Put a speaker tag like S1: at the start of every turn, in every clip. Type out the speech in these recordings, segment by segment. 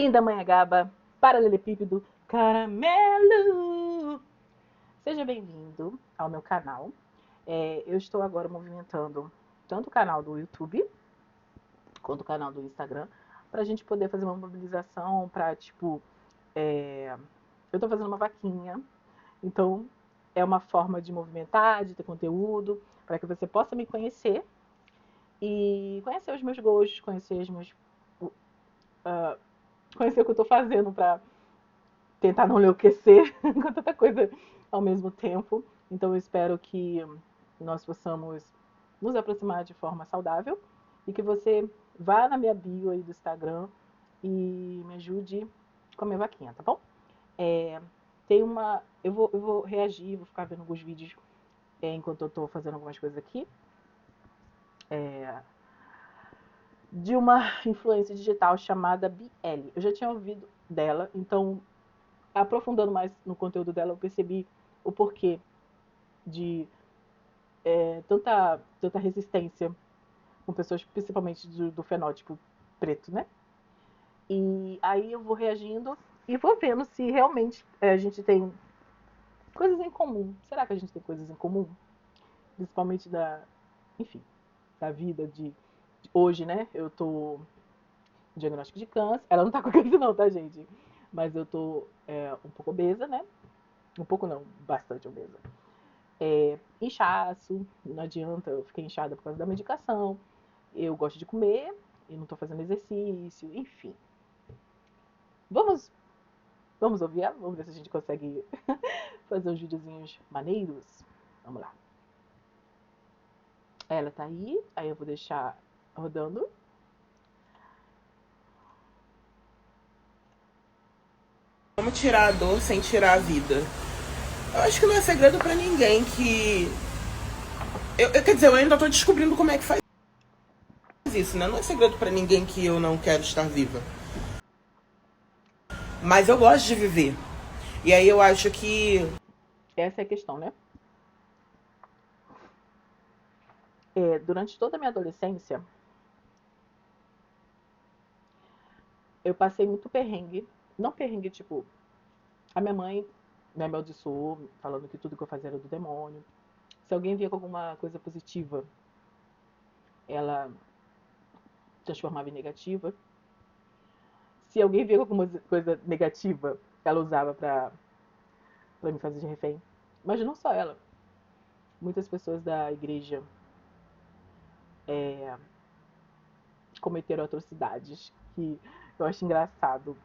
S1: Pindamonhangaba, paralelepípedo, caramelo! Seja bem-vindo ao meu canal. Eu estou agora movimentando tanto o canal do YouTube quanto o canal do Instagram para a gente poder fazer uma mobilização para, eu estou fazendo uma vaquinha, então é uma forma de movimentar, de ter conteúdo, para que você possa me conhecer e conhecer os meus gostos, conhecer conhecer o que eu estou fazendo para tentar não enlouquecer com tanta coisa ao mesmo tempo. Então eu espero que nós possamos nos aproximar de forma saudável e que você vá na minha bio aí do Instagram e me ajude com a minha vaquinha, tá bom? Eu vou reagir, vou ficar vendo alguns vídeos enquanto eu tô fazendo algumas coisas aqui. De uma influência digital chamada BL. Eu já tinha ouvido dela, então aprofundando mais no conteúdo dela, eu percebi o porquê de tanta resistência com pessoas, principalmente do fenótipo preto, né? E aí eu vou reagindo e vou vendo se realmente a gente tem coisas em comum. Será que a gente tem coisas em comum? Principalmente enfim, da vida de hoje, né? Eu tô com diagnóstico de câncer. Ela não tá com câncer não, tá, gente? Mas eu tô um pouco obesa, né? Um pouco não, bastante obesa. Inchaço, não adianta, eu fiquei inchada por causa da medicação. Eu gosto de comer e não tô fazendo exercício, enfim. Vamos ouvir ela? Vamos ver se a gente consegue fazer uns videozinhos maneiros. Vamos lá. Ela tá aí eu vou deixar rodando.
S2: Como tirar a dor sem tirar a vida? Eu acho que não é segredo pra ninguém que... quer dizer, eu ainda tô descobrindo como é que faz isso, né? Não é segredo pra ninguém que eu não quero estar viva. Mas eu gosto de viver. E aí eu acho que...
S1: Essa é a questão, né? Durante toda a minha adolescência, eu passei muito perrengue. Não perrengue, tipo, a minha mãe me amaldiçoou, falando que tudo que eu fazia era do demônio. Se alguém via com alguma coisa positiva, ela transformava em negativa. Se alguém via com alguma coisa negativa, ela usava pra me fazer de refém. Mas não só ela. Muitas pessoas da igreja cometeram atrocidades que eu acho engraçado.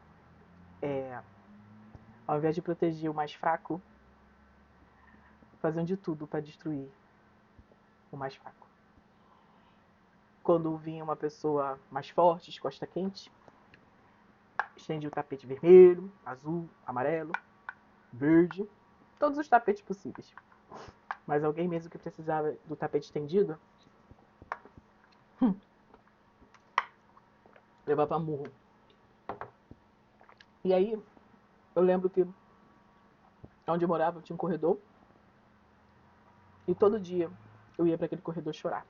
S1: Ao invés de proteger o mais fraco, faziam de tudo para destruir o mais fraco. Quando vinha uma pessoa mais forte, de costa quente, estendia o tapete vermelho, azul, amarelo, verde, todos os tapetes possíveis. Mas alguém mesmo que precisava do tapete estendido, levava murro. E aí, eu lembro que onde eu morava tinha um corredor, e todo dia eu ia para aquele corredor chorar.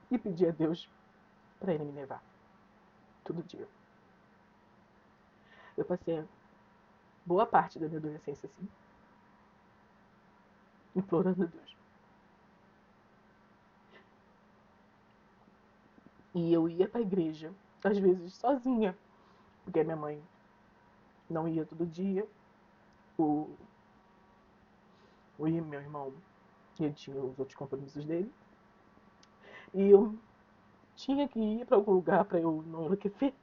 S1: E pedia a Deus para ele me levar. Todo dia. Eu passei boa parte da minha adolescência assim, implorando a Deus. E eu ia pra igreja, às vezes sozinha, porque a minha mãe não ia todo dia. O, meu irmão, ele tinha os outros compromissos dele. E eu tinha que ir pra algum lugar pra eu não enlouquecer.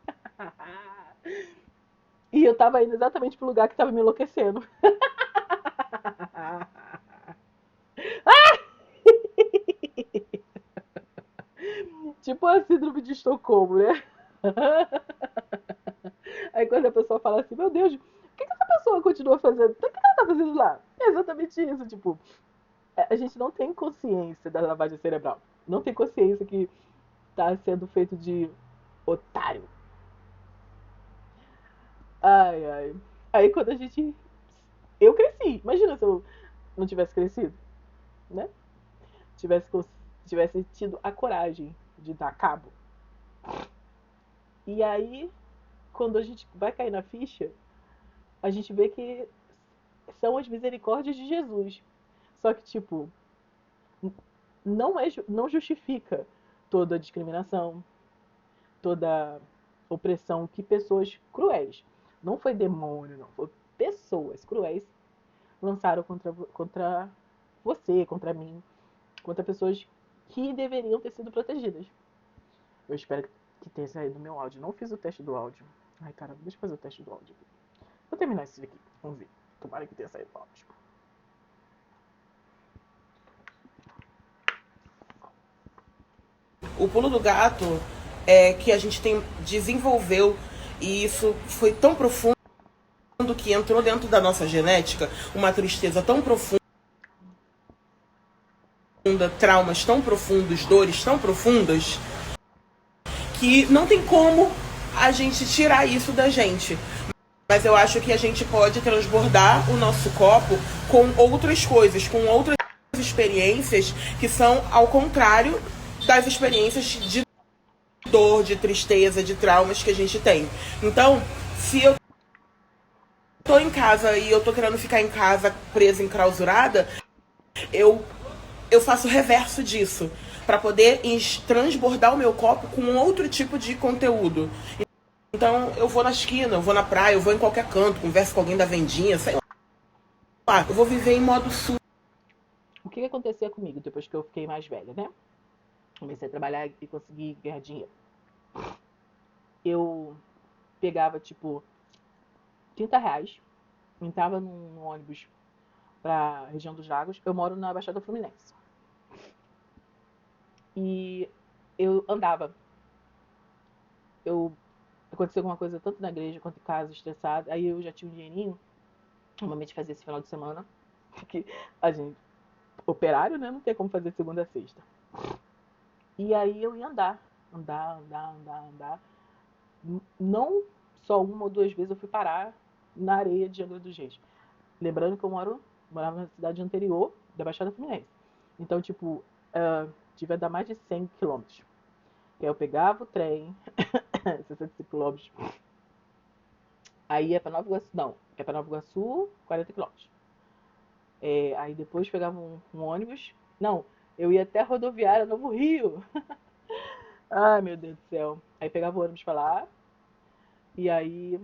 S1: E eu tava indo exatamente pro lugar que tava me enlouquecendo. Tipo a síndrome de Estocolmo, né? Aí quando a pessoa fala assim, meu Deus, o que essa pessoa continua fazendo? O que ela tá fazendo lá? É exatamente isso, tipo, a gente não tem consciência da lavagem cerebral. Não tem consciência que tá sendo feito de otário. Ai, ai. Aí quando a gente. Eu cresci. Imagina se eu não tivesse crescido, né? Tivesse, tivesse tido a coragem de dar cabo. E aí, quando a gente vai cair na ficha, a gente vê que são as misericórdias de Jesus. Só que, tipo, não justifica toda a discriminação, toda a opressão que pessoas cruéis, não foi demônio, não, foi pessoas cruéis lançaram contra você, contra mim, contra pessoas que deveriam ter sido protegidas. Eu espero que tenha saído do meu áudio. Não fiz o teste do áudio. Ai, cara, deixa eu fazer o teste do áudio aqui. Vou terminar isso aqui. Vamos ver. Tomara que tenha saído do áudio.
S2: O pulo do gato é que a gente desenvolveu, e isso foi tão profundo que entrou dentro da nossa genética, uma tristeza tão profunda, traumas tão profundos, dores tão profundas, que não tem como a gente tirar isso da gente. Mas eu acho que a gente pode transbordar o nosso copo com outras coisas, com outras experiências que são ao contrário das experiências de dor, de tristeza, de traumas que a gente tem. Então, se eu tô em casa e eu tô querendo ficar em casa presa, enclausurada, eu faço o reverso disso, para poder transbordar o meu copo com outro tipo de conteúdo. Então, eu vou na esquina, eu vou na praia, eu vou em qualquer canto, converso com alguém da vendinha, sei lá. Eu vou viver em modo sul.
S1: O que acontecia comigo depois que eu fiquei mais velha, né? Comecei a trabalhar e consegui ganhar dinheiro. Eu pegava, tipo, R$ 30, entrava num ônibus pra região dos lagos. Eu moro na Baixada Fluminense. E eu andava. Aconteceu alguma coisa tanto na igreja quanto em casa, estressada. Aí eu já tinha um dinheirinho. Normalmente fazia esse final de semana. Porque a gente, operário, né? Não tem como fazer segunda a sexta. E aí eu ia andar. Andar. Não só uma ou duas vezes eu fui parar na areia de Angra dos Reis. Lembrando que eu morava na cidade anterior da Baixada Fluminense. Então, tipo, devia dar mais de 100 quilômetros. E aí eu pegava o trem, 65 quilômetros. Aí ia pra Nova Iguaçu. Não, é pra Nova Iguaçu, 40 quilômetros. Aí depois pegava um ônibus. Não, eu ia até a rodoviária Novo Rio. Ai, meu Deus do céu. Aí pegava o ônibus pra lá. E aí,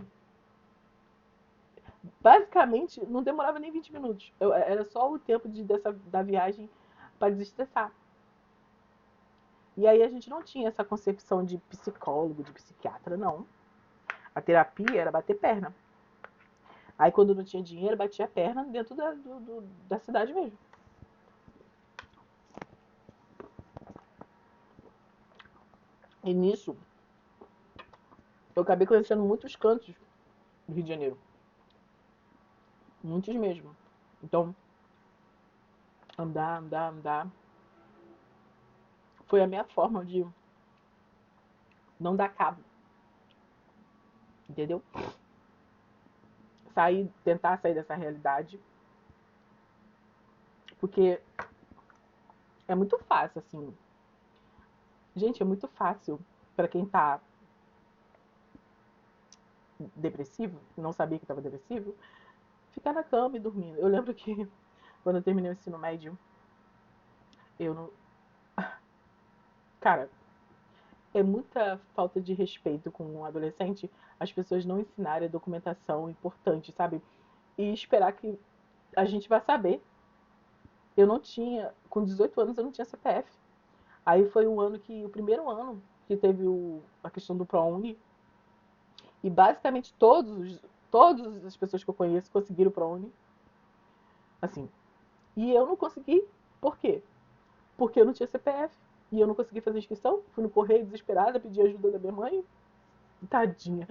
S1: basicamente, não demorava nem 20 minutos. Era só o tempo da viagem para desestressar. E aí a gente não tinha essa concepção de psicólogo, de psiquiatra, não. A terapia era bater perna. Aí quando não tinha dinheiro, batia a perna dentro da cidade mesmo. E nisso, eu acabei conhecendo muitos cantos do Rio de Janeiro. Muitos mesmo. Então, andar. Foi a minha forma de não dar cabo. Entendeu? Tentar sair dessa realidade. Porque é muito fácil, assim. Gente, é muito fácil pra quem tá depressivo, não sabia que tava depressivo, ficar na cama e dormindo. Eu lembro que quando eu terminei o ensino médio, eu não. Cara, é muita falta de respeito com um adolescente as pessoas não ensinarem a documentação importante, sabe? E esperar que a gente vai saber. Eu não tinha, com 18 anos eu não tinha CPF. Aí foi o primeiro ano que teve a questão do ProUni. E basicamente todas as pessoas que eu conheço conseguiram o ProUni. Assim. E eu não consegui. Por quê? Porque eu não tinha CPF. E eu não consegui fazer inscrição. Fui no correio desesperada, pedi ajuda da minha mãe. Tadinha.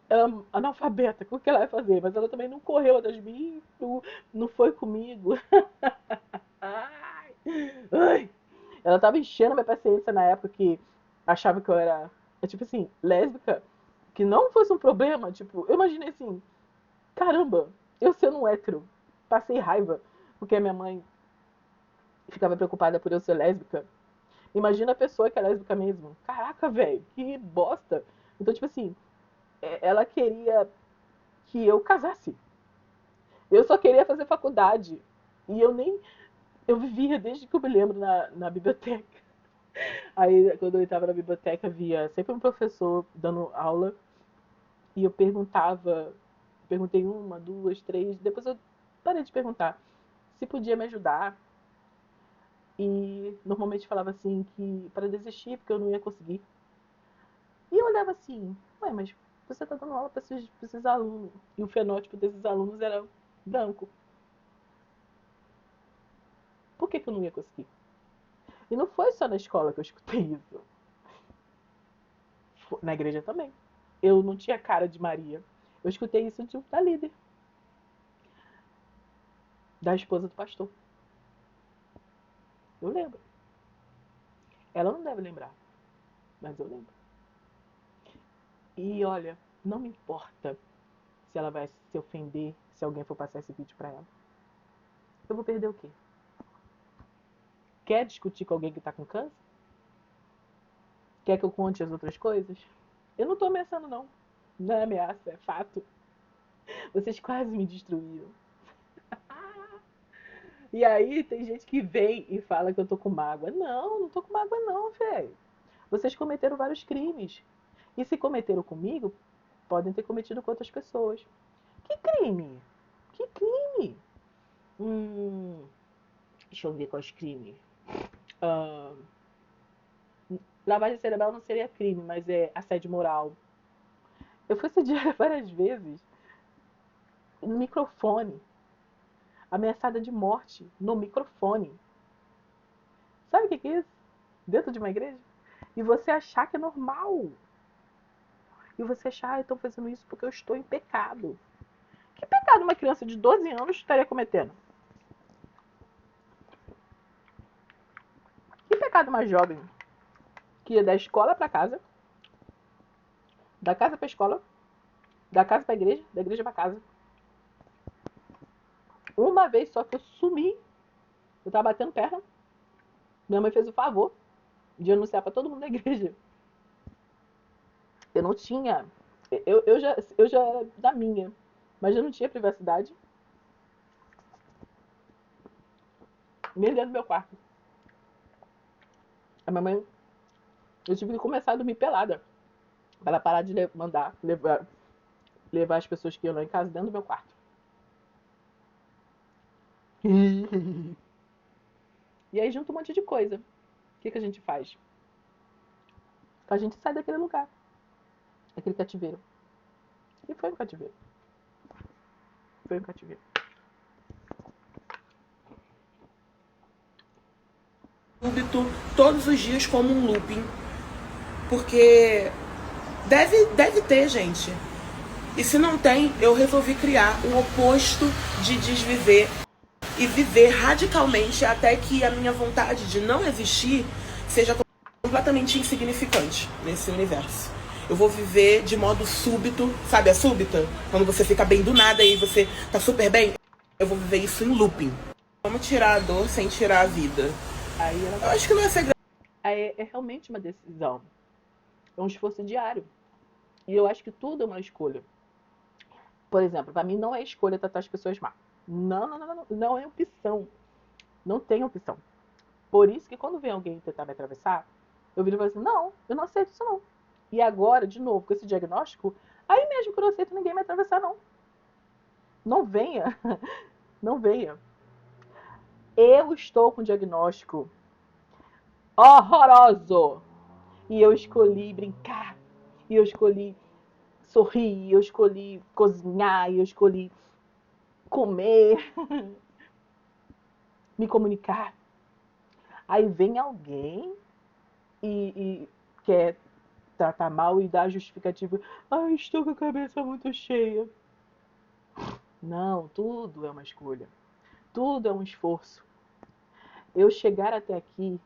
S1: Ela é analfabeta, o que ela vai fazer? Mas ela também não correu atrás de mim, não foi comigo. Ai, ai. Ela tava enchendo minha paciência na época que achava que eu era, tipo assim, lésbica. Que não fosse um problema. Tipo, eu imaginei assim, caramba, eu sendo um hétero, passei raiva. Porque a minha mãe ficava preocupada por eu ser lésbica. Imagina a pessoa que é lésbica mesmo. Caraca, velho, que bosta. Então, tipo assim, ela queria que eu casasse. Eu só queria fazer faculdade. E eu nem. Eu vivia desde que eu me lembro na biblioteca. Aí, quando eu estava na biblioteca, via sempre um professor dando aula. E eu perguntei uma, duas, três. Depois eu parei de perguntar se podia me ajudar. E normalmente falava assim que para desistir, porque eu não ia conseguir. E eu olhava assim, ué, mas você está dando aula para esses alunos. E o fenótipo desses alunos era branco. Por que eu não ia conseguir? E não foi só na escola que eu escutei isso. Na igreja também. Eu não tinha cara de Maria. Eu escutei isso da líder, da esposa do pastor. Eu lembro. Ela não deve lembrar, mas eu lembro. E olha, não me importa se ela vai se ofender se alguém for passar esse vídeo pra ela. Eu vou perder o quê? Quer discutir com alguém que tá com câncer? Quer que eu conte as outras coisas? Eu não tô ameaçando, não. Não é ameaça, é fato. Vocês quase me destruíram. E aí tem gente que vem e fala que eu tô com mágoa. Não, não tô com mágoa não, velho. Vocês cometeram vários crimes. E se cometeram comigo, podem ter cometido com outras pessoas. Que crime? Que crime? Deixa eu ver quais crimes. Ah, lavagem cerebral não seria crime, mas é assédio moral. Eu fui assediada várias vezes no microfone. Ameaçada de morte no microfone. Sabe o que é isso? Dentro de uma igreja? E você achar que é normal. E você achar, estão fazendo isso porque eu estou em pecado. Que pecado uma criança de 12 anos estaria cometendo? Que pecado uma jovem que ia da escola para casa, da casa para escola, da casa para igreja, da igreja para casa. Uma vez só que eu sumi, eu tava batendo perna. Minha mãe fez o favor de anunciar para todo mundo da igreja. Eu não tinha. Eu já era da minha, mas eu não tinha privacidade. Mesmo dentro do meu quarto. A minha mãe. Eu tive que começar a dormir pelada. Para ela parar de levar as pessoas que iam lá em casa dentro do meu quarto. E aí junta um monte de coisa. O que a gente faz? A gente sai daquele lugar. Daquele cativeiro. E foi um cativeiro. Foi um cativeiro.
S2: Súbito, todos os dias como um looping. Porque deve ter, gente. E se não tem, eu resolvi criar um oposto de desviver e viver radicalmente até que a minha vontade de não existir seja completamente insignificante nesse universo. Eu vou viver de modo súbito, sabe a súbita? Quando você fica bem do nada e você tá super bem. Eu vou viver isso em looping. Vamos tirar a dor sem tirar a vida.
S1: Aí ela...
S2: Eu acho que não é segredo.
S1: Aí é realmente uma decisão. É um esforço diário. E eu acho que tudo é uma escolha. Por exemplo, para mim não é escolha tratar as pessoas mal. Não, não, não, não. Não é opção. Não tem opção. Por isso que quando vem alguém tentar me atravessar, eu viro e falo assim, não, eu não aceito isso não. E agora, de novo, com esse diagnóstico, aí mesmo que eu não aceito ninguém me atravessar, não. Não venha. Não venha. Eu estou com diagnóstico horroroso. E eu escolhi brincar. E eu escolhi sorrir. E eu escolhi cozinhar. E eu escolhi comer. Me comunicar. Aí vem alguém e quer tratar mal e dar justificativa. Ai, estou com a cabeça muito cheia. Não, tudo é uma escolha. Tudo é um esforço. Eu chegar até aqui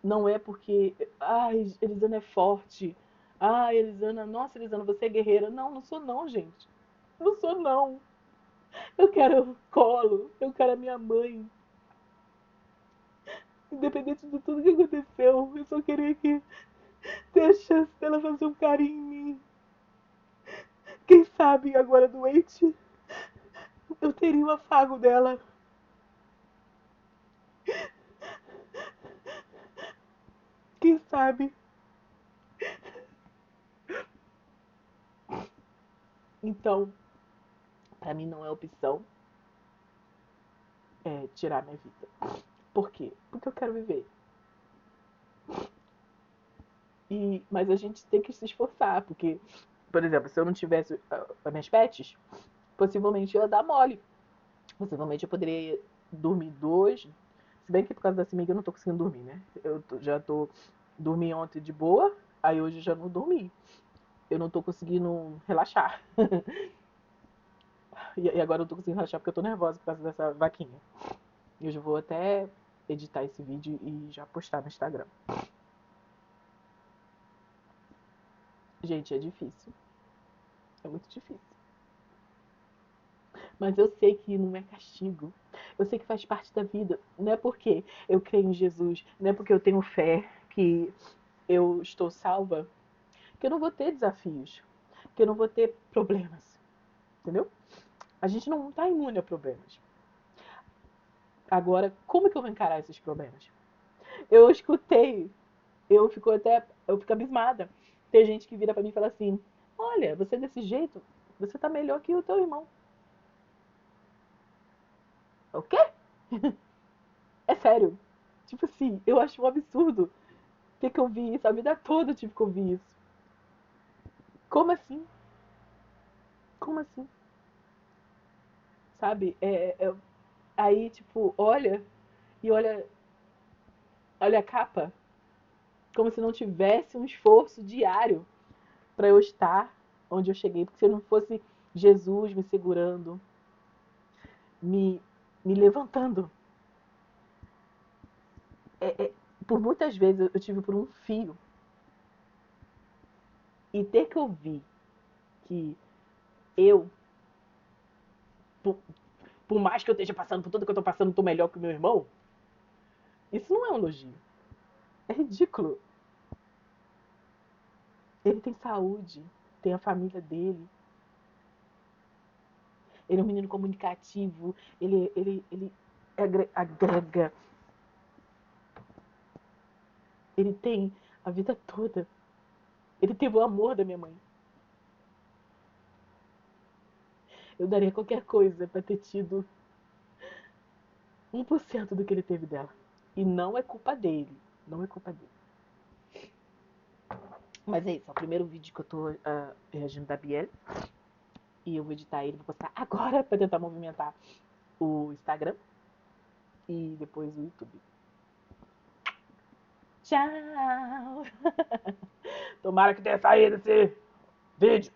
S1: não é porque, ai, Elisana é forte. Ai, Elisana, nossa, Elisana, você é guerreira. Não, não sou não, gente. Não sou não. Eu quero colo, eu quero a minha mãe. Independente de tudo que aconteceu, eu só queria que ter a chance dela fazer um carinho em mim. Quem sabe agora doente, eu teria o afago dela. Quem sabe? Então, pra mim não é opção tirar minha vida. Por quê? Porque eu quero viver. Mas a gente tem que se esforçar, porque, por exemplo, se eu não tivesse as minhas pets, possivelmente eu ia dar mole. Possivelmente eu poderia dormir 2. Se bem que por causa da Simiga eu não tô conseguindo dormir, né? Já tô. Dormi ontem de boa, aí hoje eu já não dormi. Eu não tô conseguindo relaxar. E agora eu tô conseguindo relaxar porque eu tô nervosa por causa dessa vaquinha. E hoje eu vou até editar esse vídeo e já postar no Instagram. Gente, é difícil. É muito difícil. Mas eu sei que não é castigo. Eu sei que faz parte da vida. Não é porque eu creio em Jesus, não é porque eu tenho fé que eu estou salva, que eu não vou ter desafios, que eu não vou ter problemas. Entendeu? A gente não está imune a problemas. Agora, como é que eu vou encarar esses problemas? Eu escutei, eu fico abismada. Tem gente que vira pra mim e fala assim: olha, você desse jeito, você tá melhor que o teu irmão. O quê? É sério. Tipo assim, eu acho um absurdo ter que ouvir isso. A vida toda eu tive que ouvir isso. Como assim? Como assim? Sabe? Aí, tipo, olha e olha a capa. Como se não tivesse um esforço diário para eu estar onde eu cheguei. Porque se não fosse Jesus me segurando, me, me levantando. É, é, por muitas vezes eu tive por um fio. E ter que ouvir que eu, por, por mais que eu esteja passando por tudo que eu tô passando, tô melhor que o meu irmão, isso não é um elogio. É ridículo. Ele tem saúde, tem a família dele. Ele é um menino comunicativo, ele agrega. Ele tem a vida toda. Ele teve o amor da minha mãe. Eu daria qualquer coisa pra ter tido 1% do que ele teve dela. E não é culpa dele. Não é culpa dele. Mas é isso, é o primeiro vídeo que eu tô reagindo da Biel. E eu vou editar ele, vou postar agora pra tentar movimentar o Instagram e depois o YouTube. Tchau! Tomara que tenha saído esse vídeo.